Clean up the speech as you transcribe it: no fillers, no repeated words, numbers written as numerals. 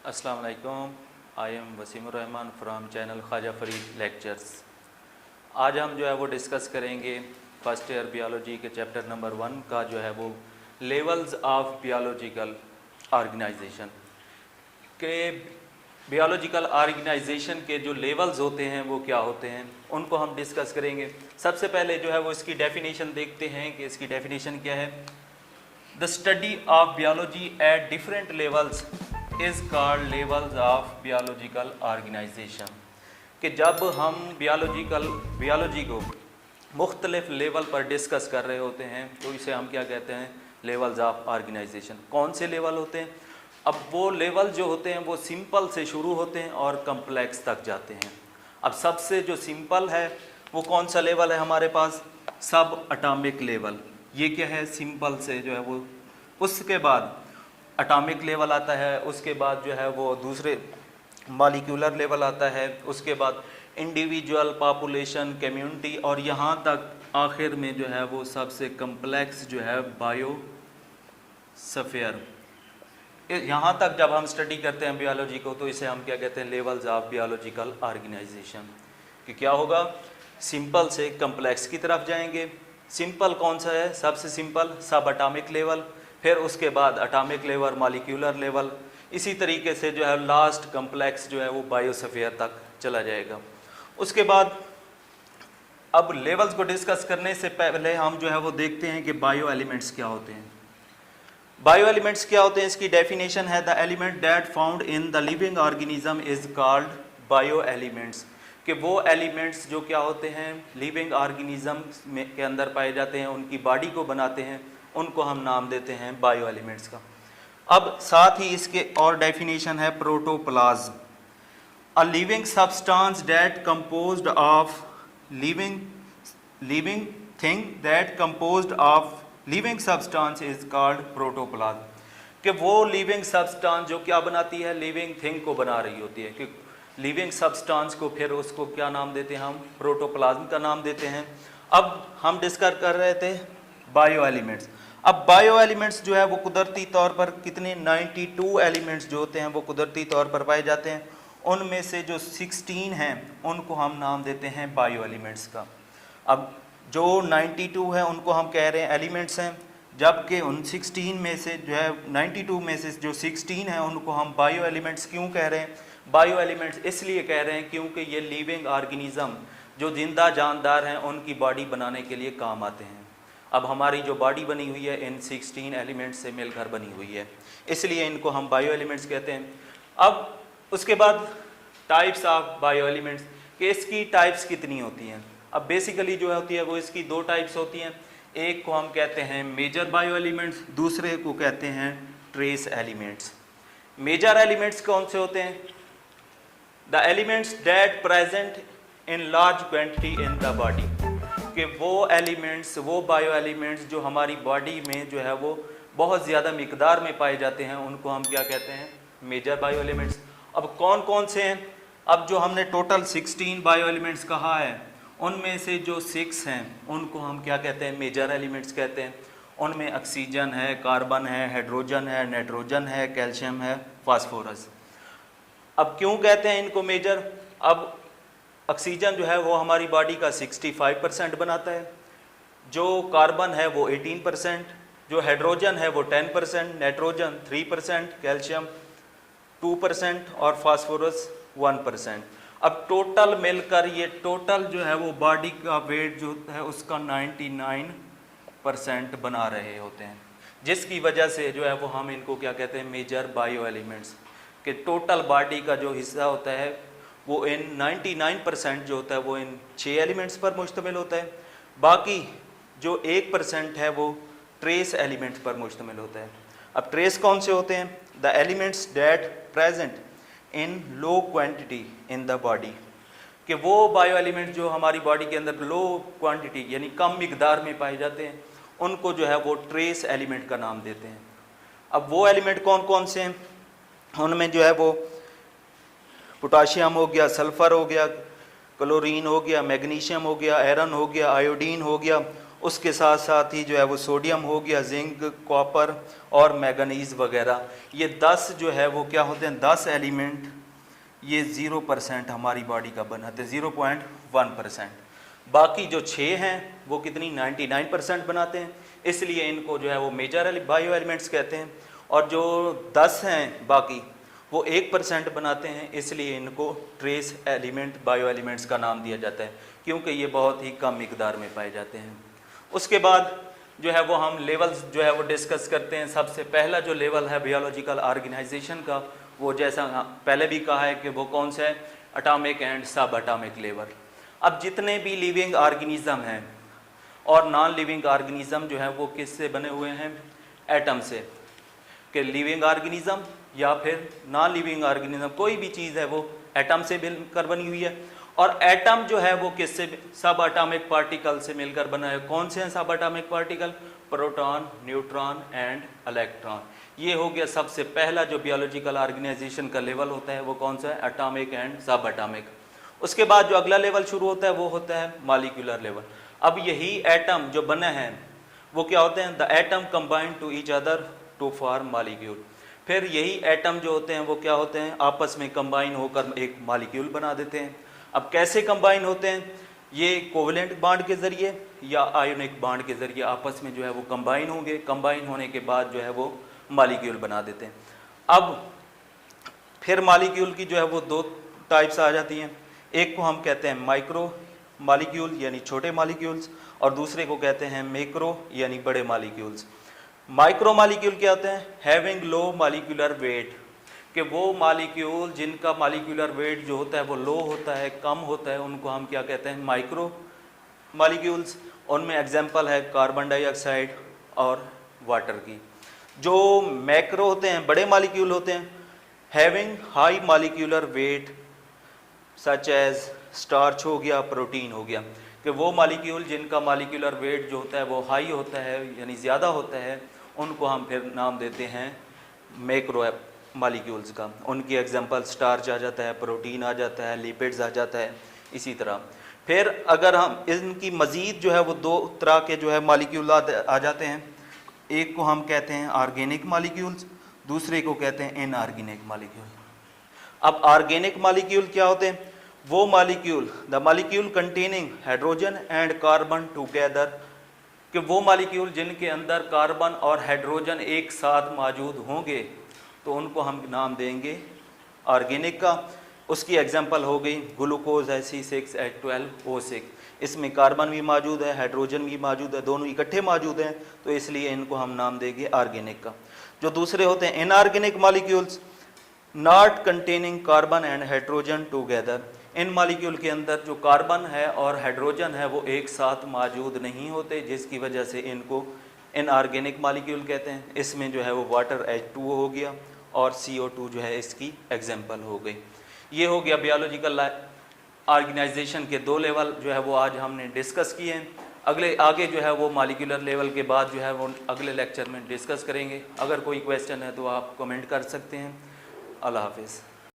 अस्सलाम वालेकुम। I am Waseemur Rahman from channel Khwaja Farid lectures. आज हम जो है वो डिस्कस करेंगे फर्स्ट ईयर बियोलॉजी के चैप्टर नंबर 1 का जो है वो लेवल्स ऑफ बियोलॉजिकल ऑर्गेनाइजेशन के बियोलॉजिकल ऑर्गेनाइजेशन के जो लेवल्स होते हैं वो क्या होते हैं, उनको हम डिस्कस करेंगे। सबसे पहले जो है वो इसकी डेफिनेशन देखते हैं कि इसकी डेफिनेशन क्या है। The study of biology at different levels is called levels of biological organisation. कि जब हम बियोलॉजी को मुख्तलिफ लेवल पर डिस्कस कर रहे होते हैं तो इसे हम क्या कहते हैं, लेवल्स ऑफ ऑर्गेनाइजेशन। कौन से लेवल होते हैं? अब वो लेवल जो होते हैं वो सिंपल से शुरू होते हैं और कम्प्लेक्स तक जाते हैं। अब सबसे जो सिंपल है वो कौन सा लेवल है हमारे पास? सब एटॉमिक लेवल। ये क्या है? सिंपल से जो है वो, उसके बाद एटॉमिक लेवल आता है, उसके बाद जो है वो दूसरे मॉलिक्यूलर लेवल आता है, उसके बाद इंडिविजुअल, पॉपुलेशन, कम्युनिटी, और यहाँ तक आखिर में जो है वो सबसे कम्प्लेक्स जो है बायोस्फीयर। यहाँ तक जब हम स्टडी करते हैं बियोलॉजी को तो इसे हम क्या कहते हैं, लेवल्स ऑफ बियोलॉजिकल ऑर्गेनाइजेशन। कि क्या होगा, सिंपल से कम्प्लेक्स की तरफ जाएंगे। सिंपल कौन सा है? सबसे सिंपल सब एटॉमिक लेवल, फिर उसके बाद एटॉमिक लेवल, मॉलिक्यूलर लेवल, इसी तरीके से जो है लास्ट कम्प्लेक्स जो है वो बायोस्फीयर तक चला जाएगा। उसके बाद अब लेवल्स को डिस्कस करने से पहले हम जो है वो देखते हैं कि बायो एलिमेंट्स क्या होते हैं। बायो एलिमेंट्स क्या होते हैं, इसकी डेफिनेशन है the element that found in the living organism is called bio elements. कि वो एलिमेंट्स जो क्या होते हैं, लिविंग ऑर्गेनिज्म में के अंदर पाए जाते हैं, उनकी बॉडी को बनाते हैं, उनको हम नाम देते हैं बायो एलिमेंट्स का। अब साथ ही इसके और डेफिनेशन है protoplasm, a living substance that composed of living thing that composed of living substance is called protoplasm. कि वो लिविंग सब्सटेंस जो क्या बनाती है, लिविंग थिंग को बना रही होती है। कि लिविंग सब्सटेंस को फिर उसको क्या नाम देते हैं हम? प्रोटोप्लाज्म का नाम देते हैं। अब हम डिस्कस कर रहे थे बायो एलिमेंट्स। अब बायो एलिमेंट्स जो है वो कुदरती तौर पर कितने, 92 एलिमेंट्स जो होते हैं वो कुदरती तौर पर पाए जाते हैं। उनमें से जो 16 हैं उनको हम नाम देते हैं बायो एलिमेंट्स का। अब जो 92 है उनको हम कह रहे हैं एलिमेंट्स हैं, जबकि उन 16 में से जो है 92 में से जो 16 हैं उनको हम बायो एलिमेंट्स क्यों कह रहे हैं? बायो एलिमेंट्स इसलिए कह रहे हैं क्योंकि ये लिविंग ऑर्गेनिज्म जो जिंदा जानदार हैं उनकी बॉडी बनाने के लिए काम आते हैं। अब हमारी जो बॉडी बनी हुई है इन 16 एलिमेंट्स से मिलकर बनी हुई है, इसलिए इनको हम बायो एलिमेंट्स कहते हैं। अब उसके बाद टाइप्स ऑफ बायो एलिमेंट्स, कि इसकी टाइप्स कितनी होती हैं। अब बेसिकली जो होती है वो इसकी दो टाइप्स होती हैं। एक को हम कहते हैं मेजर बायो एलिमेंट्स, दूसरे को कहते हैं ट्रेस एलिमेंट्स। मेजर एलिमेंट्स कौन से होते हैं? The elements that present in large quantity in the body. कि वो एलिमेंट्स, वो बायो एलिमेंट्स जो हमारी बॉडी में जो है वो बहुत ज़्यादा मिकदार में पाए जाते हैं, उनको हम क्या कहते हैं? Major bio elements. अब कौन कौन से हैं? अब जो हमने टोटल 16 बायो एलिमेंट्स कहा है उनमें से जो 6 हैं उनको हम क्या कहते हैं? मेजर एलिमेंट्स कहते हैं। उनमें ऑक्सीजन है, कार्बन है, हाइड्रोजन है, नाइट्रोजन है, कैल्शियम है, फास्फोरस। अब क्यों कहते हैं इनको मेजर? अब ऑक्सीजन जो है वो हमारी बॉडी का 65% बनाता है, जो कार्बन है वो 18%, जो हाइड्रोजन है वो 10%, नाइट्रोजन 3%, कैल्शियम 2% और फास्फोरस 1%। अब टोटल मिलकर ये टोटल जो है वो बॉडी का वेट जो है उसका 99% बना रहे होते हैं, जिसकी वजह से जो है वो हम इनको क्या कहते हैं? Major bio elements. कि टोटल बॉडी का जो हिस्सा होता है वो इन 99% जो होता है वो इन 6 एलिमेंट्स पर मुश्तमिल होता है। बाकी जो 1% है वो ट्रेस एलिमेंट्स पर मुश्तमिल होता है। अब ट्रेस कौन से होते हैं? The elements that present in low quantity in the body. कि वो बायो एलिमेंट्स जो हमारी बॉडी के अंदर लो क्वांटिटी यानी कम मिकदार में पाए जाते हैं उनको जो है वो ट्रेस एलिमेंट का नाम देते हैं। अब वो एलिमेंट कौन कौन से हैं? उनमें जो है वो पोटाशियम हो गया, सल्फ़र हो गया, क्लोरीन हो गया, मैग्नीशियम हो गया, आयरन हो गया, आयोडीन हो गया, उसके साथ साथ ही जो है वो सोडियम हो गया, जिंक, कॉपर और मैंगनीज वगैरह। ये 10 जो है वो क्या होते हैं, 10 एलिमेंट ये 0% हमारी बॉडी का बनाते हैं, 0.1%। बाकी जो 6 हैं वो कितनी 99% बनाते हैं, इसलिए इनको जो है वो मेजर बायो एलिमेंट्स कहते हैं। और जो 10 हैं बाकी वो 1% बनाते हैं, इसलिए इनको ट्रेस एलिमेंट बायो एलिमेंट्स का नाम दिया जाता है, क्योंकि ये बहुत ही कम मिकदार में पाए जाते हैं। उसके बाद जो है वो हम लेवल्स जो है वो डिस्कस करते हैं। सबसे पहला जो लेवल है बायोलॉजिकल ऑर्गेनाइजेशन का, वो जैसा पहले भी कहा है कि वो कौन सा है, एटॉमिक एंड सब एटॉमिक लेवल। अब जितने भी लिविंग ऑर्गेनिज्म हैं और नॉन लिविंग ऑर्गेनिज्म जो है वो किससे बने हुए हैं, एटम से। कि लिविंग ऑर्गेनिज्म या फिर नॉन लिविंग ऑर्गेनिज्म, कोई भी चीज़ है वो एटम से मिलकर बनी हुई है। और एटम जो है वो किससे, सब एटॉमिक पार्टिकल से मिलकर बना है। कौन से हैं सब atomic particle, proton, neutron and electron. ये हो गया सबसे पहला जो बायोलॉजिकल ऑर्गेनाइजेशन का लेवल होता है, वो कौन सा है, एटॉमिक एंड सब एटॉमिक। उसके बाद जो अगला लेवल शुरू होता है वो होता है मॉलिक्यूलर लेवल। अब यही एटम जो बने हैं वो क्या होते हैं, the atom combine to each other to form molecule. फिर यही एटम जो होते हैं वो क्या होते हैं, आपस में कंबाइन होकर एक मॉलिक्यूल बना देते हैं। अब कैसे कंबाइन होते हैं, ये कोवलेंट बॉन्ड के ज़रिए या आयोनिक बॉन्ड के ज़रिए आपस में जो है वो कंबाइन होंगे। कंबाइन होने के बाद जो है वो मॉलिक्यूल बना देते हैं। अब फिर मॉलिक्यूल की जो है वो 2 टाइप्स आ जाती हैं। एक को हम कहते हैं माइक्रो मॉलिक्यूल यानी छोटे मॉलिक्यूल्स, और दूसरे को कहते हैं मैक्रो यानी बड़े मॉलिक्यूल्स। माइक्रो मॉलिक्यूल क्या होते हैं, हैविंग लो मॉलिक्यूलर वेट, कि वो मॉलिक्यूल जिनका मॉलिक्यूलर वेट जो होता है वो लो होता है, कम होता है, उनको हम क्या कहते हैं, माइक्रो मॉलिक्यूल्स। उनमें एग्जांपल है कार्बन डाइऑक्साइड और वाटर की। जो मैक्रो होते हैं, बड़े मॉलिक्यूल होते हैं, having high molecular weight such as starch हो गया, प्रोटीन हो गया, कि वो मॉलिक्यूल जिनका मॉलिक्यूलर वेट जो होता है वो हाई होता है यानी ज़्यादा होता है, उनको हम फिर नाम देते हैं मैक्रो मॉलिक्यूल्स का। उनकी एग्जांपल स्टार्च आ जाता है, प्रोटीन आ जाता है, लिपिड्स आ जाता है। इसी तरह फिर अगर हम इनकी मज़ीद जो है वो 2 तरह के जो है मॉलिक्यूल आ जाते हैं। एक को हम कहते हैं ऑर्गेनिक मॉलिक्यूल्स, दूसरे को कहते हैं इनऑर्गेनिक मॉलिक्यूल। अब ऑर्गेनिक मॉलिक्यूल क्या होते हैं, वो molecule, the molecule containing hydrogen and carbon together, कि वो मॉलिक्यूल जिनके अंदर कार्बन और हाइड्रोजन एक साथ मौजूद होंगे तो उनको हम नाम देंगे ऑर्गेनिक का। उसकी एग्जांपल हो गई ग्लूकोज है C6H12O6, इसमें कार्बन भी मौजूद है, हाइड्रोजन भी मौजूद है, दोनों इकट्ठे मौजूद हैं, तो इसलिए इनको हम नाम देंगे ऑर्गेनिक का। जो दूसरे होते हैं inorganic molecules, not containing carbon and hydrogen together, in molecule के अंदर जो कार्बन है और हाइड्रोजन है वो एक साथ मौजूद नहीं होते, जिसकी वजह से इनको इनऑर्गेनिक मॉलिक्यूल कहते हैं। इसमें जो है वो वाटर H2O हो गया और CO2 जो है इसकी एग्जांपल हो गई। ये हो गया बायोलॉजिकल ऑर्गेनाइजेशन के 2 लेवल जो है वो आज हमने डिस्कस किए हैं। आगे जो है वो मॉलिक्यूलर लेवल के बाद जो है वो अगले लेक्चर में डिस्कस करेंगे। अगर कोई क्वेश्चन है तो आप कमेंट कर सकते हैं। अल्लाह हाफिज़।